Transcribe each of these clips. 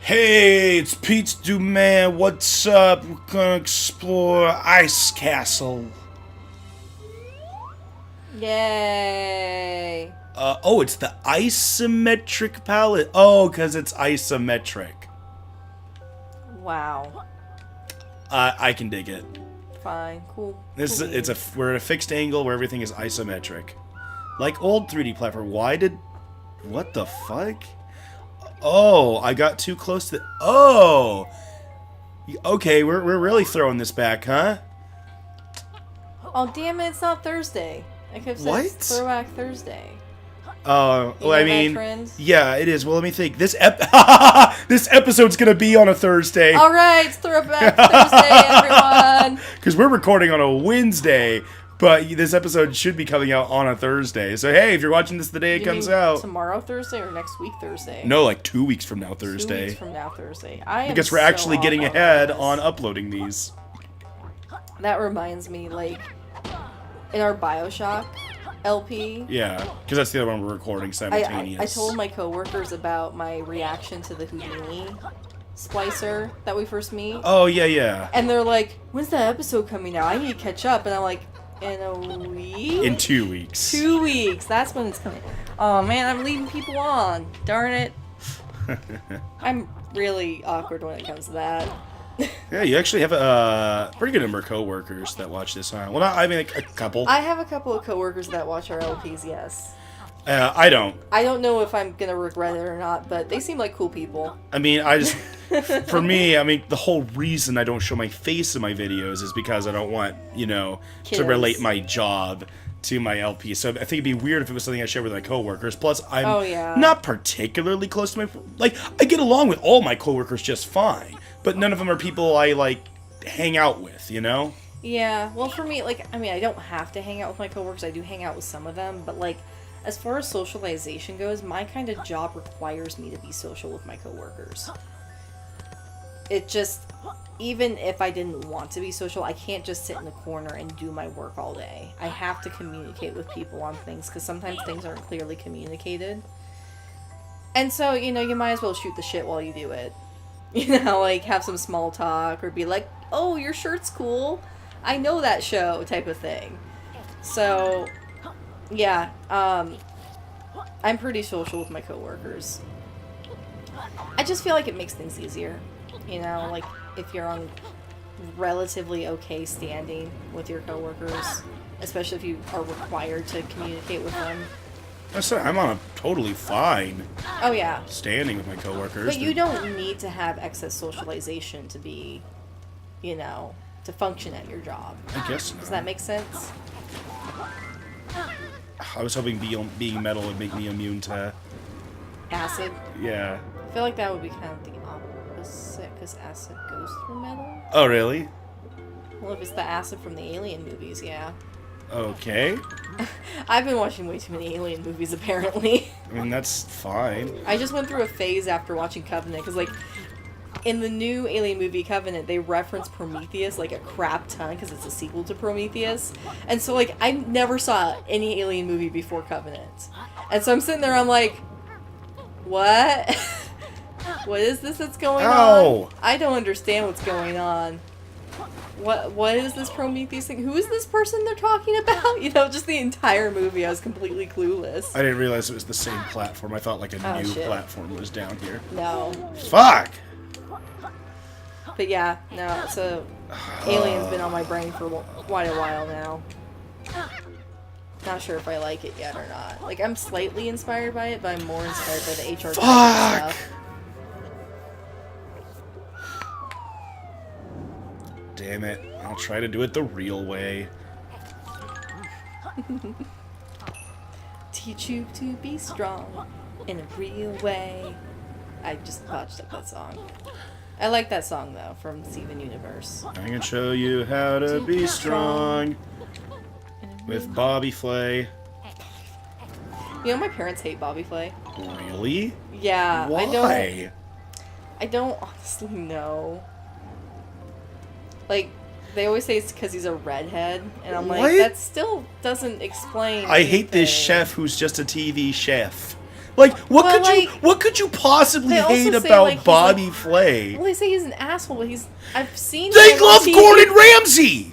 Hey, it's Pete Duman. What's up? We're gonna explore Ice Castle. Yay! Oh, it's the isometric palette. Oh, because it's isometric. Wow. I can dig it. Fine. Cool. We're at a fixed angle where everything is isometric, like old 3D platform. What the fuck? Oh, I got too close to. Oh, okay. We're really throwing this back, huh? Oh damn it! It's not Thursday. I could have said What? it's Throwback Thursday. Well, You know I that, mean, friends? yeah, it is. Well, let me think. This episode's gonna be on a Thursday. All right, it's Throwback Thursday, everyone. Because we're recording on a Wednesday, but this episode should be coming out on a Thursday. So hey, if you're watching this the day it You comes mean out, tomorrow Thursday or next week Thursday? no, like 2 weeks from now 2 Thursday. weeks from now Thursday. Because we're actually getting ahead this. on uploading these. That reminds me, like, in our Bioshock LP. Yeah, because that's the other one we're recording simultaneous. I told my coworkers about my reaction to the Houdini splicer that we first meet. Oh yeah. And they're like, when's that episode coming out? I need to catch up. And I'm like, in a week? In 2 weeks. 2 weeks. That's when it's coming. Oh man, I'm leading people on. Darn it. I'm really awkward when it comes to that. Yeah, you actually have a pretty good number of coworkers that watch this, huh? Well, I mean, like, a couple. I have a couple of coworkers that watch our LPs, yes. I don't. I don't know if I'm gonna regret it or not, but they seem like cool people. I mean, for me, I mean, the whole reason I don't show my face in my videos is because I don't want, to Kids. relate my job to my LP. So I think it'd be weird if it was something I shared with my coworkers. Plus, I'm not particularly close to I get along with all my coworkers just fine, but none of them are people I, hang out with, Yeah, well for me, I don't have to hang out with my coworkers. I do hang out with some of them, but as far as socialization goes, my kind of job requires me to be social with my coworkers. It just, even if I didn't want to be social, I can't just sit in the corner and do my work all day. I have to communicate with people on things, because sometimes things aren't clearly communicated. And so, you might as well shoot the shit while you do it. Have some small talk, or be like, oh, your shirt's cool. I know that show, type of thing. So, yeah, I'm pretty social with my coworkers. I just feel like it makes things easier. If you're on relatively okay standing with your coworkers, especially if you are required to communicate with them. I'm on a totally fine Oh, yeah. standing with my coworkers. But you don't need to have excess socialization to be, to function at your job. I guess not. Does that make sense? I was hoping being metal would make me immune to... Acid? Yeah. I feel like that would be kind of the opposite, because acid goes through metal. Oh, really? Well, if it's the acid from the Alien movies, yeah. Okay. I've been watching way too many Alien movies, apparently. I mean, that's fine. I just went through a phase after watching Covenant, because, in the new Alien movie Covenant, they reference Prometheus, a crap ton, because it's a sequel to Prometheus. And so, I never saw any Alien movie before Covenant. And so I'm sitting there, I'm like, what? What is this that's going on? I don't understand what's going on. What is this Prometheus thing? Who is this person they're talking about? Just the entire movie, I was completely clueless. I didn't realize it was the same platform. I thought a new shit. platform was down here. No. Fuck! But yeah, no, so Alien's been on my brain for quite a while now. Not sure if I like it yet or not. I'm slightly inspired by it, but I'm more inspired by the HR stuff. Damn it. I'll try to do it the real way. Teach you to be strong in a real way. I just botched up that song. I like that song, though, from Steven Universe. I can show you how to be strong with Bobby Flay. My parents hate Bobby Flay. Really? Yeah. Why? I don't honestly know. They always say it's because he's a redhead, and I'm like, that still doesn't explain I hate this anything. chef who's just a TV chef. Like, what Well, could you like, what could you possibly they also hate say, about like, he's, Bobby like- Flay? Well, they say he's an asshole, but I've seen. They him on love TV. Gordon Ramsay.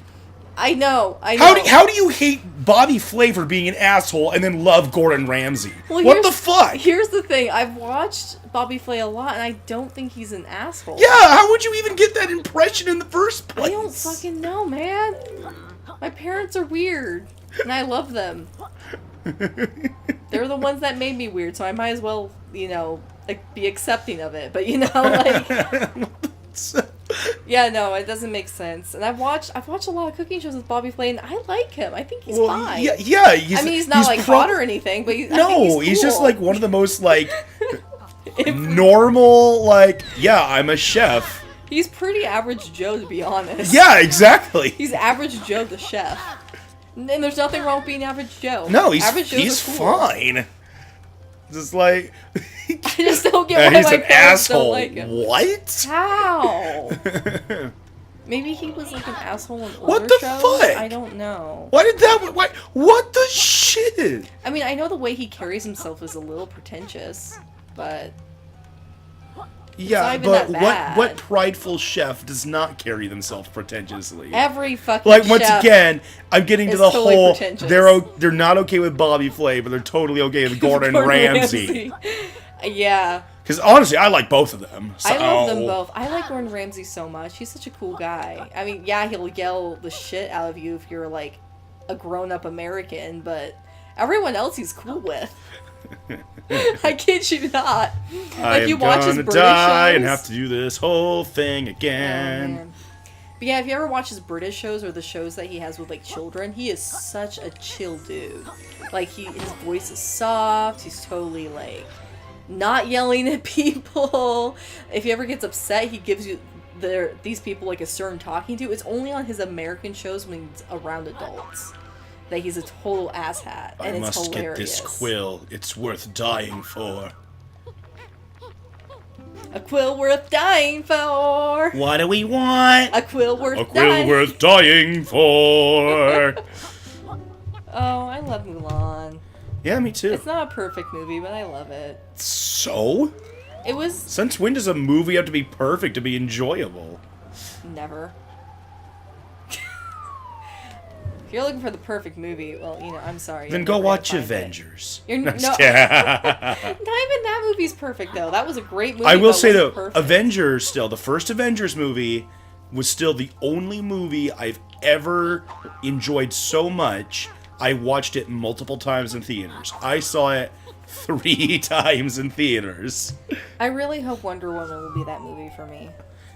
I know. I know. How do you hate Bobby Flay for being an asshole and then love Gordon Ramsay? Well, What the fuck? Here's the thing. I've watched Bobby Flay a lot, and I don't think he's an asshole. Yeah, how would you even get that impression in the first place? I don't fucking know, man. My parents are weird, and I love them. They're the ones that made me weird, so I might as well, like, be accepting of it. But like, yeah, no, it doesn't make sense. And I've watched a lot of cooking shows with Bobby Flay, and I like him. I think he's fine. Yeah. He's not like hot or anything, but I think he's just cool. like one of the most like normal. Like, yeah, I'm a chef. He's pretty average Joe, to be honest. Yeah, exactly. He's average Joe, the chef. And there's nothing wrong with being average Joe. No, average Joes he's are cool. fine. Just like I just don't get why he's my an parents asshole. don't like him. What? How? Maybe he was like an asshole in older What the shows? fuck? I don't know. Why did that? Why? What the shit? I mean, I know the way he carries himself is a little pretentious, but Yeah, not even but that bad. what prideful chef does not carry themselves pretentiously? every fucking Like, once chef again, I'm getting to is the totally whole pretentious. they're not okay with Bobby Flay, but they're totally okay with Gordon Ramsay. Yeah. Because honestly, I like both of them. So. I love them both. I like Gordon Ramsay so much. He's such a cool guy. I mean, yeah, he'll yell the shit out of you if you're like a grown-up American, but everyone else he's cool with. I kid you not. I you am watch his gonna British die shows. and have to do this whole thing again. Man. But yeah, if you ever watch his British shows or the shows that he has with like children, he is such a chill dude. Like his voice is soft. He's totally like not yelling at people. If he ever gets upset, he gives you these people like a certain talking to. It's only on his American shows when he's around adults that he's a total asshat, and it's must hilarious. get this quill. It's worth dying for. A quill worth dying for. What do we want? A quill worth A quill dying. worth dying for. Oh, I love Mulan. Yeah, me too. It's not a perfect movie, but I love it. So? It was Since when does a movie have to be perfect to be enjoyable? never. If you're looking for the perfect movie, well, I'm sorry. Then you're go never watch gonna find it. Avengers. You're No, no, just kidding. not even that movie's perfect though. That was a great movie. I will but say wasn't though, perfect. Avengers still, the first Avengers movie was still the only movie I've ever enjoyed so much. I watched it multiple times in theaters. I saw it 3 times in theaters. I really hope Wonder Woman will be that movie for me.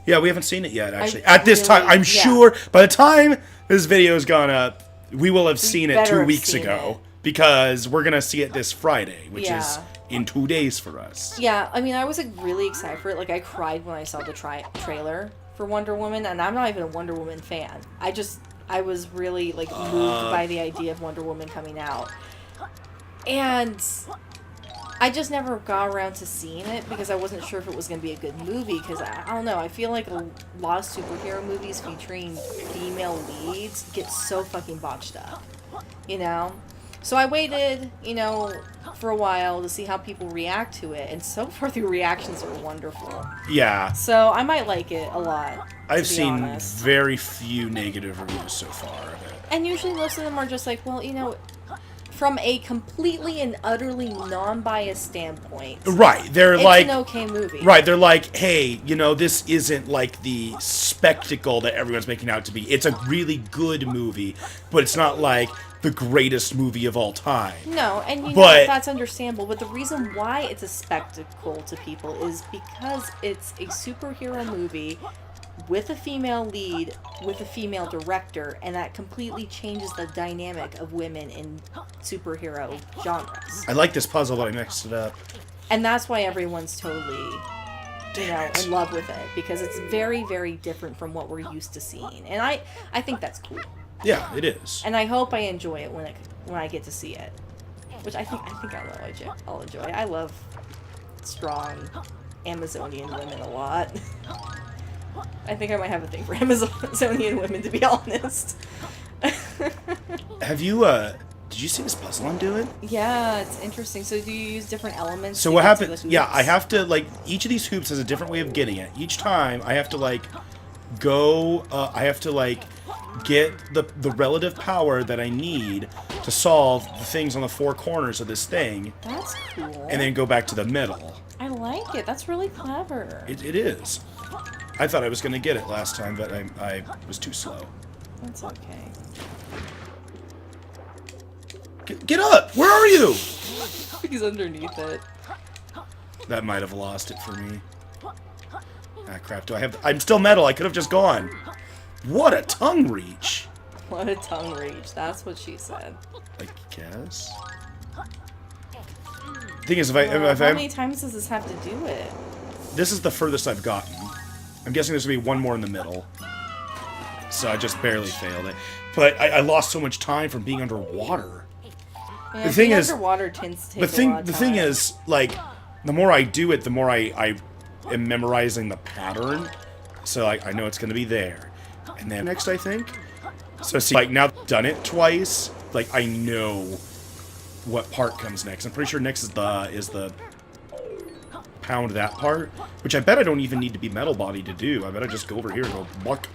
Yeah, we haven't seen it yet, actually. I At this time, really- I'm sure by the time this video's gone up, we will have seen it better 2 have weeks seen ago. it. Because we're going to see it this Friday, which is Yeah. in 2 days for us. Yeah, I mean, I was like really excited for it. Like, I cried when I saw the trailer for Wonder Woman, and I'm not even a Wonder Woman fan. I was really like moved by the idea of Wonder Woman coming out, and I just never got around to seeing it because I wasn't sure if it was going to be a good movie. Because I don't know, I feel like a lot of superhero movies featuring female leads get so fucking botched up, So I waited, for a while to see how people react to it, and so far the reactions are wonderful. Yeah. So I might like it a lot. I've seen honest. very few negative reviews so far of it. And usually most of them are just like, well, from a completely and utterly non-biased standpoint, Right, they're it's like... an okay movie. Right, they're like, hey, this isn't like the spectacle that everyone's making out to be. It's a really good movie, but it's not like the greatest movie of all time. No, and But- that's understandable. But the reason why it's a spectacle to people is because it's a superhero movie with a female lead, with a female director, and that completely changes the dynamic of women in superhero genres. I like this puzzle, but I mixed it up. And that's why everyone's totally, Damn it. in love with it, because it's very, very different from what we're used to seeing. And I think that's cool. Yeah, it is. And I hope I enjoy it when I get to see it. Which I think I'll enjoy. I love strong Amazonian women a lot. I think I might have a thing for Amazonian women, to be honest. Have you, Did you see this puzzle I'm doing? Yeah, it's interesting. So do you use different elements? So to what get to happens? the Yeah, hoops? I have to like each of these hoops has a different way of getting it. Each time I have to like go. I have to like get the relative power that I need to solve the things on the four corners of this thing, That's cool. and then go back to the middle. I like it. That's really clever. It is. I thought I was gonna get it last time, but I was too slow. That's okay. Get up! Where are you? He's underneath it. That might have lost it for me. Ah, crap. I'm still metal. I could have just gone. What a tongue reach. What a tongue reach. That's what she said. I guess. Thing is, if How I many times does this have to do it? this is the furthest I've gotten. I'm guessing there's gonna be one more in the middle. So I just barely failed it. But I lost so much time from being underwater. Yeah, The thing being is- underwater tends to take a lot of The thing time. is, like, the more I do it, the more I am memorizing the pattern. So I know it's gonna be there. And then next, I think. So see, like, now I've done it twice, like, I know what part comes next. I'm pretty sure next is the pound that part, which I bet I don't even need to be metal body to do. I bet I just go over here and go buck.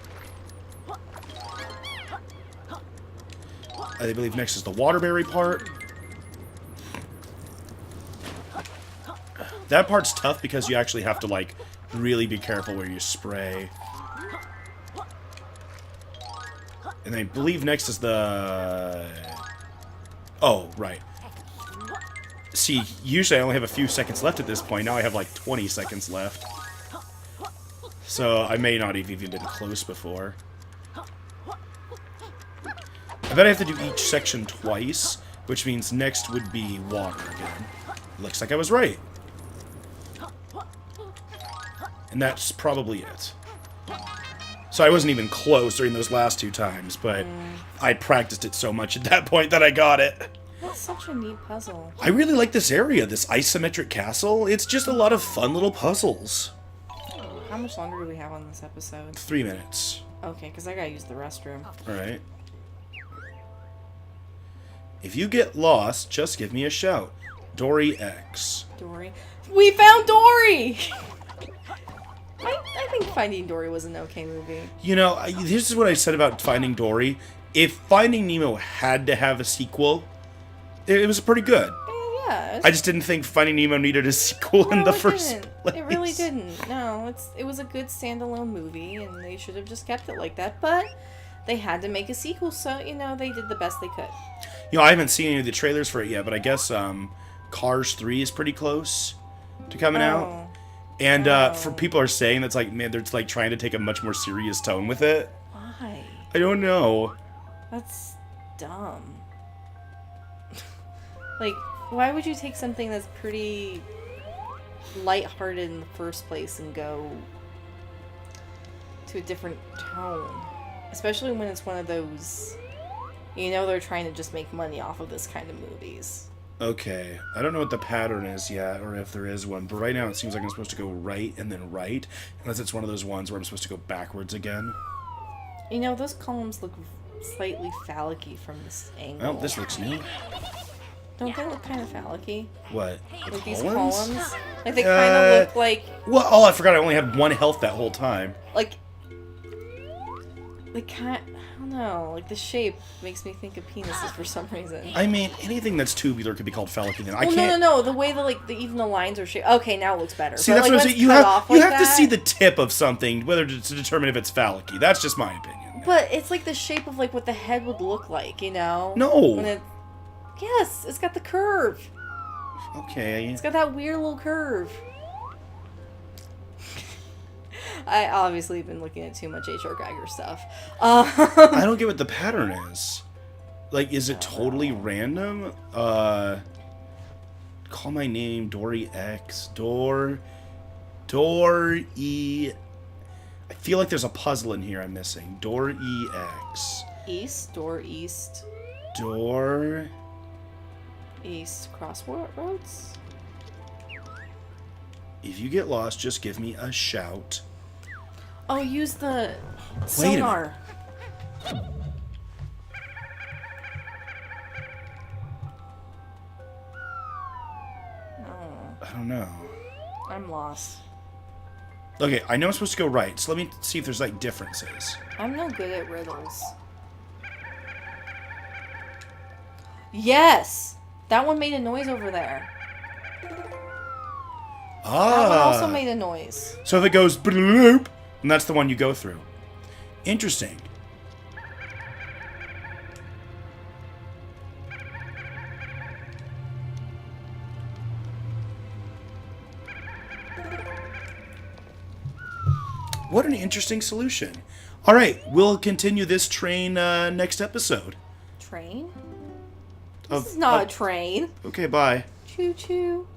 I believe next is the waterberry part. That part's tough because you actually have to, like, really be careful where you spray. And I believe next is the... Oh, right. See, usually I only have a few seconds left at this point. Now I have, like, 20 seconds left. So I may not have even been close before. I bet I have to do each section twice, which means next would be water again. Looks like I was right. And that's probably it. So I wasn't even close during those last two times, but I practiced it so much at that point that I got it. That's such a neat puzzle. I really like this area, this isometric castle. It's just a lot of fun little puzzles. How much longer do we have on this episode? 3 minutes. Okay, because I gotta use the restroom. Alright. If you get lost, just give me a shout. Dory X. Dory. We found Dory! I think Finding Dory was an okay movie. You know, this is what I said about Finding Dory. If Finding Nemo had to have a sequel, it was pretty good. Yeah. I just didn't think Finding Nemo needed a sequel in the first place. It really didn't. No, it was a good standalone movie, and they should have just kept it like that. But they had to make a sequel, so, you know, they did the best they could. You know, I haven't seen any of the trailers for it yet, but I guess Cars 3 is pretty close to coming out. And for people are saying that's like, man, they're like trying to take a much more serious tone with it. Why? I don't know. That's dumb. Like, why would you take something that's pretty lighthearted in the first place and go to a different tone? Especially when it's one of those, you know, they're trying to just make money off of this kind of movies. Okay, I don't know what the pattern is yet, or if there is one, but right now it seems like I'm supposed to go right and then right, unless it's one of those ones where I'm supposed to go backwards again. You know, those columns look slightly phallic-y from this angle. Well, this looks new. Don't they look kind of phallic-y? What? Like these columns? columns? Like they kind of look like... Well, oh, I forgot I only had 1 health that whole time. Like... They kind... I don't know. Like the shape makes me think of penises for some reason. I mean, anything that's tubular could be called phallic. Then I Well, can't. no. The way that like even the lines are shaped. Okay, now it looks better. See, But, that's like, what I'm when saying. it's You cut have off you like have to that- see the tip of something, whether to determine if it's phallic. That's just my opinion. But it's like the shape of like what the head would look like, you know? No. When it... Yes, it's got the curve. Okay. It's got that weird little curve. I obviously have been looking at too much H.R. Geiger stuff. I don't get what the pattern is. Like, is it totally random? Call my name Dory X. E. I feel like there's a puzzle in here I'm missing. Door EX. East, door east, Door. east, crossroads? If you get lost, just give me a shout. Oh, use the Wait a sonar. don't know. I'm lost. Okay, I know I'm supposed to go right, so let me see if there's, like, differences. I'm no good at riddles. Yes! That one made a noise over there. That one also made a noise. So if it goes bloop, and that's the one you go through. Interesting. What an interesting solution. All right, we'll continue this train next episode. Train? This is not a train. Okay, bye. Choo choo.